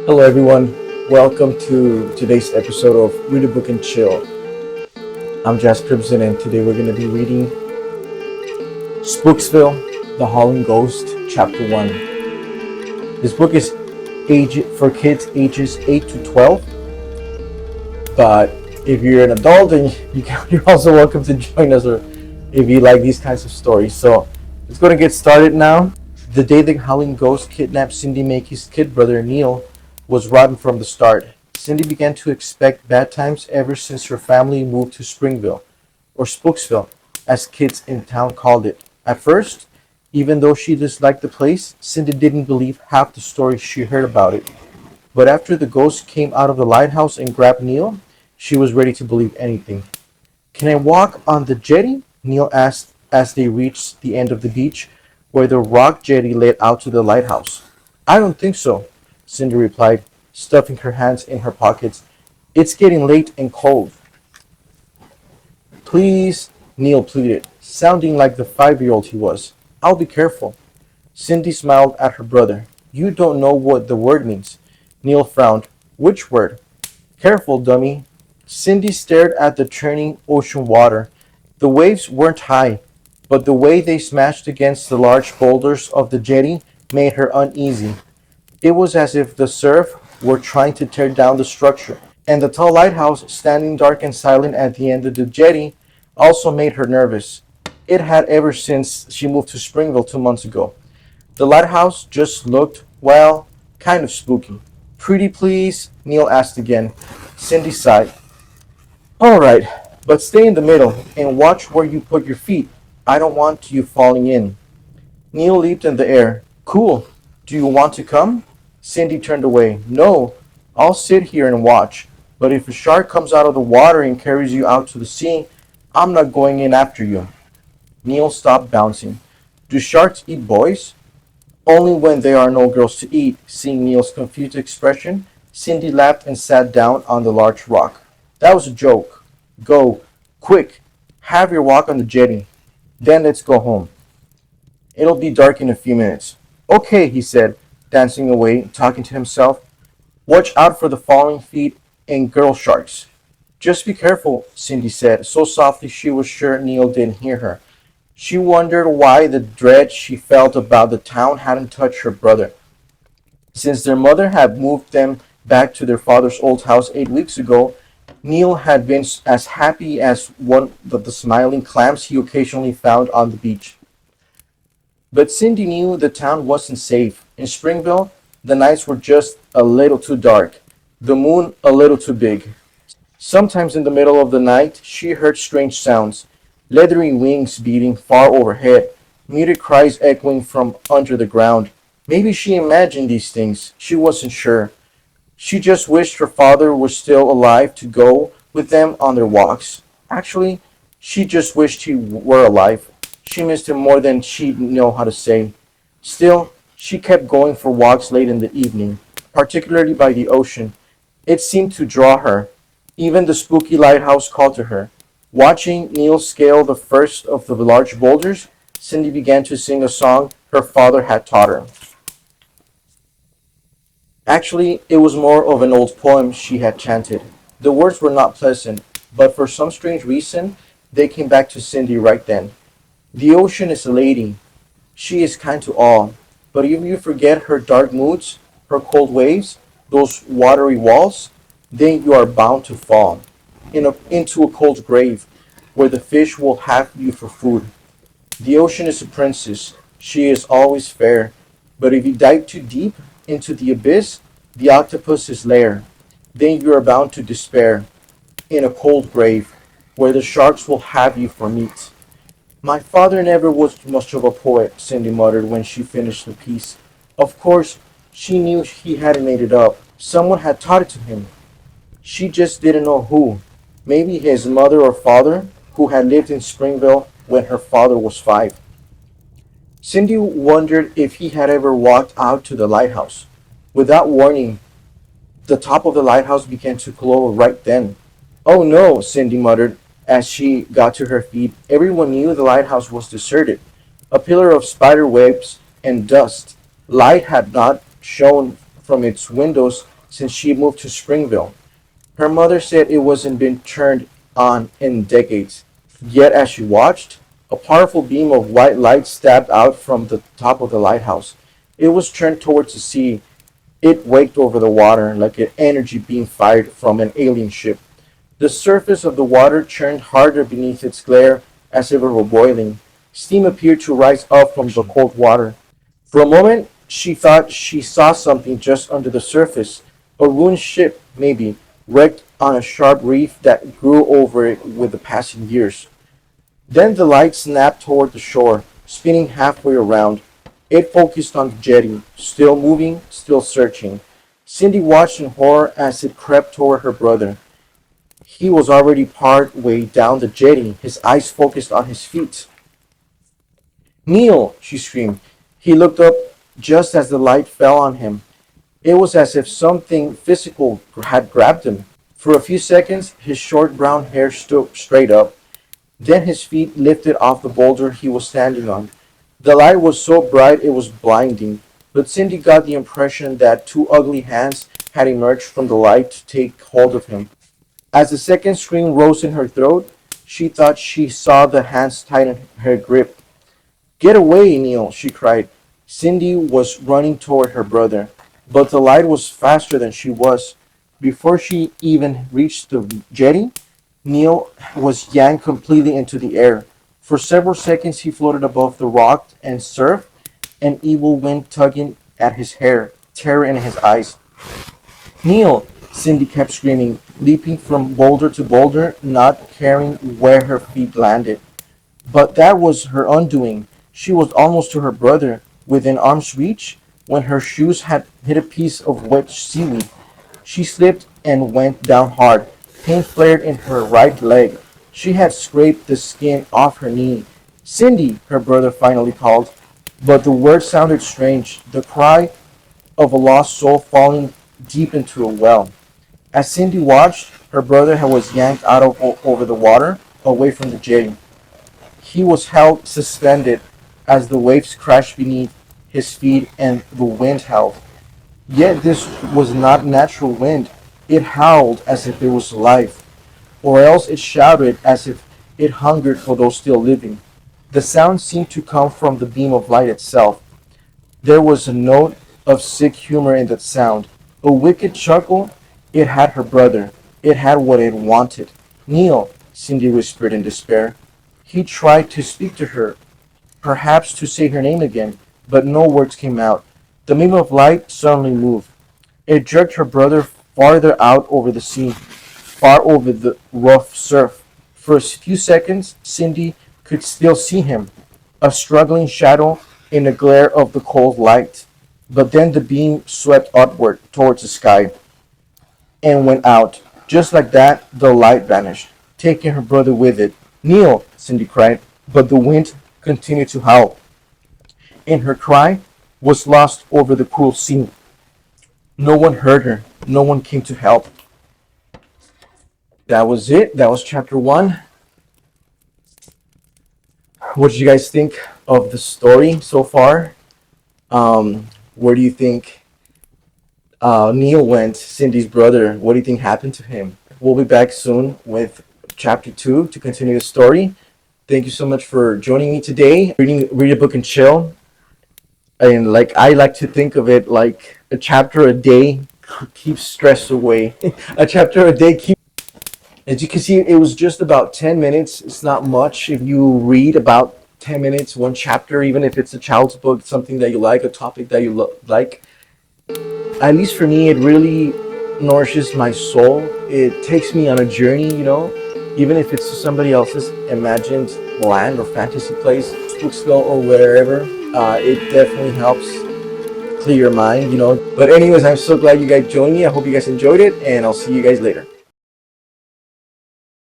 Hello, everyone. Welcome to today's episode of Read a Book and Chill. I'm Jas Crimson, and today we're going to be reading Spooksville-The Howling Ghost-Ch.1. This book is for kids ages 8 to 12, but if you're an adult, and you're also welcome to join us, or if you like these kinds of stories. So let's go and get started now. The day the Howling Ghost kidnapped Cindy Mackey's kid brother Neil was rotten from the start. Cindy began to expect bad times ever since her family moved to Springville, or Spooksville, as kids in town called it. At first, even though she disliked the place, Cindy didn't believe half the stories she heard about it. But after the ghost came out of the lighthouse and grabbed Neil, she was ready to believe anything. "Can I walk on the jetty?" Neil asked as they reached the end of the beach, where the rock jetty led out to the lighthouse. "I don't think so," Cindy replied, stuffing her hands in her pockets. "It's getting late and cold." "Please," Neil pleaded, sounding like the 5-year-old he was. "I'll be careful." Cindy smiled at her brother. "You don't know what the word means." Neil frowned. "Which word?" "Careful, dummy." Cindy stared at the churning ocean water. The waves weren't high, but the way they smashed against the large boulders of the jetty made her uneasy. It was as if the surf were trying to tear down the structure, and the tall lighthouse, standing dark and silent at the end of the jetty, also made her nervous. It had ever since she moved to Springville 2 months ago. The lighthouse just looked, well, kind of spooky. "Pretty please?" Neil asked again. Cindy sighed. "All right, but stay in the middle and watch where you put your feet. I don't want you falling in." Neil leaped in the air. "Cool. Do you want to come?" Cindy turned away. "No, I'll sit here and watch. But if a shark comes out of the water and carries you out to the sea, I'm not going in after you." Neil stopped bouncing. "Do sharks eat boys?" "Only when there are no girls to eat." Seeing Neil's confused expression, Cindy laughed and sat down on the large rock. "That was a joke. Go, quick, have your walk on the jetty. Then let's go home. It'll be dark in a few minutes." "Okay," he said, dancing away, talking to himself. "Watch out for the falling feet and girl sharks." "Just be careful," Cindy said, so softly she was sure Neil didn't hear her. She wondered why the dread she felt about the town hadn't touched her brother. Since their mother had moved them back to their father's old house 8 weeks ago, Neil had been as happy as one of the smiling clams he occasionally found on the beach. But Cindy knew the town wasn't safe. In Springville, the nights were just a little too dark, the moon a little too big. Sometimes in the middle of the night, she heard strange sounds, leathery wings beating far overhead, muted cries echoing from under the ground. Maybe she imagined these things. She wasn't sure. She just wished her father was still alive to go with them on their walks. Actually, she just wished he were alive. She missed him more than she'd know how to say. Still, she kept going for walks late in the evening, particularly by the ocean. It seemed to draw her. Even the spooky lighthouse called to her. Watching Neil scale the first of the large boulders, Cindy began to sing a song her father had taught her. Actually, it was more of an old poem she had chanted. The words were not pleasant, but for some strange reason, they came back to Cindy right then. "The ocean is a lady. She is kind to all. But if you forget her dark moods, her cold waves, those watery walls, then you are bound to fall into a cold grave, where the fish will have you for food. The ocean is a princess. She is always fair. But if you dive too deep into the abyss, the octopus's lair, then you are bound to despair, in a cold grave, where the sharks will have you for meat." "My father never was much of a poet," Cindy muttered when she finished the piece. Of course, she knew he hadn't made it up. Someone had taught it to him. She just didn't know who. Maybe his mother or father, who had lived in Springville when her father was 5. Cindy wondered if he had ever walked out to the lighthouse. Without warning, the top of the lighthouse began to glow right then. "Oh no," Cindy muttered as she got to her feet. Everyone knew the lighthouse was deserted, a pillar of spider webs and dust. Light had not shone from its windows since she moved to Springville. Her mother said it wasn't been turned on in decades. Yet as she watched, a powerful beam of white light stabbed out from the top of the lighthouse. It was turned towards the sea. It waked over the water like an energy beam fired from an alien ship. The surface of the water churned harder beneath its glare as if it were boiling. Steam appeared to rise up from the cold water. For a moment, she thought she saw something just under the surface. A ruined ship, maybe, wrecked on a sharp reef that grew over it with the passing years. Then the light snapped toward the shore, spinning halfway around. It focused on the jetty, still moving, still searching. Cindy watched in horror as it crept toward her brother. He was already part way down the jetty, his eyes focused on his feet. "Neil!" she screamed. He looked up just as the light fell on him. It was as if something physical had grabbed him. For a few seconds, his short brown hair stood straight up. Then his feet lifted off the boulder he was standing on. The light was so bright it was blinding, but Cindy got the impression that two ugly hands had emerged from the light to take hold of him. As the second scream rose in her throat, she thought she saw the hands tighten her grip. "Get away, Neil!" she cried. Cindy was running toward her brother, but the light was faster than she was. Before she even reached the jetty, Neil was yanked completely into the air. For several seconds he floated above the rock and surf, an evil wind tugging at his hair, terror in his eyes. "Neil!" Cindy kept screaming, leaping from boulder to boulder, not caring where her feet landed. But that was her undoing. She was almost to her brother, within arm's reach, when her shoes had hit a piece of wet seaweed. She slipped and went down hard. Pain flared in her right leg. She had scraped the skin off her knee. "Cindy!" her brother finally called. But the word sounded strange, the cry of a lost soul falling deep into a well. As Cindy watched, her brother was yanked out of over the water, away from the jetty. He was held suspended as the waves crashed beneath his feet and the wind howled. Yet this was not natural wind. It howled as if it was alive, or else it shouted as if it hungered for those still living. The sound seemed to come from the beam of light itself. There was a note of sick humor in that sound, a wicked chuckle. It had her brother. It had what it wanted. "Neil!" Cindy whispered in despair. He tried to speak to her, perhaps to say her name again, but no words came out. The beam of light suddenly moved. It jerked her brother farther out over the sea, far over the rough surf. For a few seconds, Cindy could still see him, a struggling shadow in the glare of the cold light. But then the beam swept upward towards the sky and went out. Just like that, the light vanished, taking her brother with it. "Neil!" Cindy cried, but the wind continued to howl, and her cry was lost over the cool sea. No one heard her. No one came to help. That was it. That was chapter 1. What did you guys think of the story so far? Where do you think Neil went, Cindy's brother? What do you think happened to him? We'll be back soon with chapter 2 to continue the story. Thank you so much for joining me today. Read a book and chill. And I like to think of it like a chapter a day keeps stress away. A chapter a day keeps. As you can see, it was just about 10 minutes. It's not much if you read about 10 minutes, one chapter, even if it's a child's book, something that you like, a topic that you like. At least for me, it really nourishes my soul. It takes me on a journey, even if it's to somebody else's imagined land or fantasy place, Spooksville or wherever. It definitely helps clear your mind. But anyways, I'm so glad you guys joined me. I hope you guys enjoyed it, and I'll see you guys later.